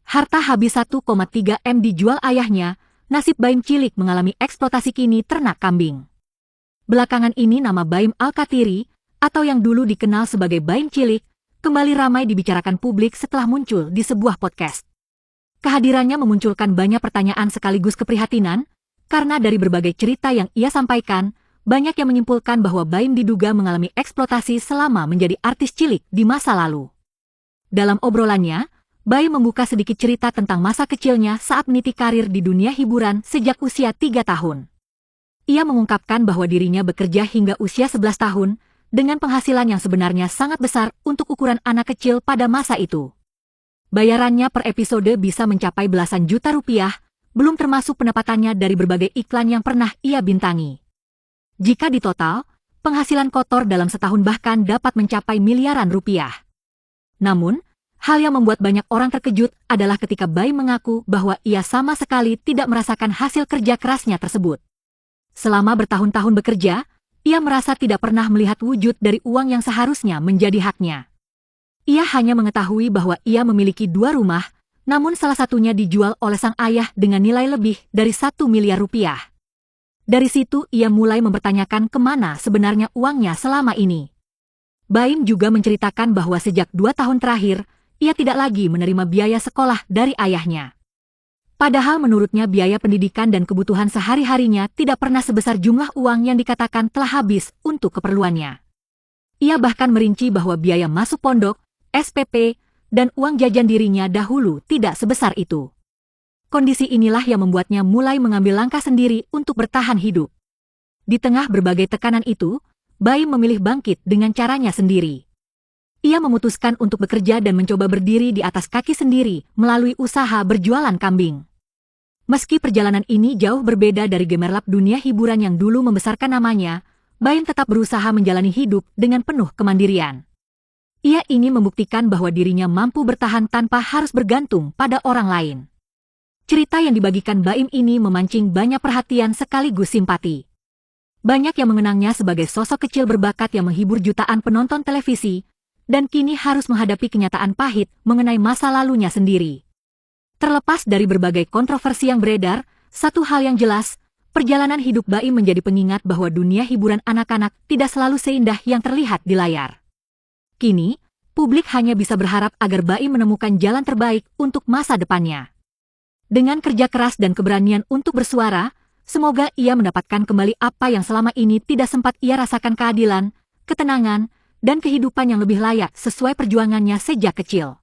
Harta habis 1,3 M dijual ayahnya, nasib Baim cilik mengalami eksploitasi kini ternak kambing. Belakangan ini nama Baim Al-Kathiri, atau yang dulu dikenal sebagai Baim cilik, kembali ramai dibicarakan publik setelah muncul di sebuah podcast. Kehadirannya memunculkan banyak pertanyaan sekaligus keprihatinan, karena dari berbagai cerita yang ia sampaikan, banyak yang menyimpulkan bahwa Baim diduga mengalami eksploitasi selama menjadi artis cilik di masa lalu. Dalam obrolannya, Baim membuka sedikit cerita tentang masa kecilnya saat meniti karir di dunia hiburan sejak usia 3 tahun. Ia mengungkapkan bahwa dirinya bekerja hingga usia 11 tahun, dengan penghasilan yang sebenarnya sangat besar untuk ukuran anak kecil pada masa itu. Bayarannya per episode bisa mencapai belasan juta rupiah, belum termasuk pendapatannya dari berbagai iklan yang pernah ia bintangi. Jika ditotal, penghasilan kotor dalam setahun bahkan dapat mencapai miliaran rupiah. Namun, hal yang membuat banyak orang terkejut adalah ketika Baim mengaku bahwa ia sama sekali tidak merasakan hasil kerja kerasnya tersebut. Selama bertahun-tahun bekerja, ia merasa tidak pernah melihat wujud dari uang yang seharusnya menjadi haknya. Ia hanya mengetahui bahwa ia memiliki 2 rumah, namun salah satunya dijual oleh sang ayah dengan nilai lebih dari 1 miliar rupiah. Dari situ ia mulai mempertanyakan kemana sebenarnya uangnya selama ini. Baim juga menceritakan bahwa sejak 2 tahun terakhir, ia tidak lagi menerima biaya sekolah dari ayahnya. Padahal menurutnya biaya pendidikan dan kebutuhan sehari-harinya tidak pernah sebesar jumlah uang yang dikatakan telah habis untuk keperluannya. Ia bahkan merinci bahwa biaya masuk pondok, SPP, dan uang jajan dirinya dahulu tidak sebesar itu. Kondisi inilah yang membuatnya mulai mengambil langkah sendiri untuk bertahan hidup. Di tengah berbagai tekanan itu, Baim memilih bangkit dengan caranya sendiri. Ia memutuskan untuk bekerja dan mencoba berdiri di atas kaki sendiri melalui usaha berjualan kambing. Meski perjalanan ini jauh berbeda dari gemerlap dunia hiburan yang dulu membesarkan namanya, Baim tetap berusaha menjalani hidup dengan penuh kemandirian. Ia ingin membuktikan bahwa dirinya mampu bertahan tanpa harus bergantung pada orang lain. Cerita yang dibagikan Baim ini memancing banyak perhatian sekaligus simpati. Banyak yang mengenangnya sebagai sosok kecil berbakat yang menghibur jutaan penonton televisi, dan kini harus menghadapi kenyataan pahit mengenai masa lalunya sendiri. Terlepas dari berbagai kontroversi yang beredar, satu hal yang jelas, perjalanan hidup Baim menjadi pengingat bahwa dunia hiburan anak-anak tidak selalu seindah yang terlihat di layar. Kini, publik hanya bisa berharap agar Baim menemukan jalan terbaik untuk masa depannya. Dengan kerja keras dan keberanian untuk bersuara, semoga ia mendapatkan kembali apa yang selama ini tidak sempat ia rasakan, keadilan, ketenangan, dan kehidupan yang lebih layak sesuai perjuangannya sejak kecil.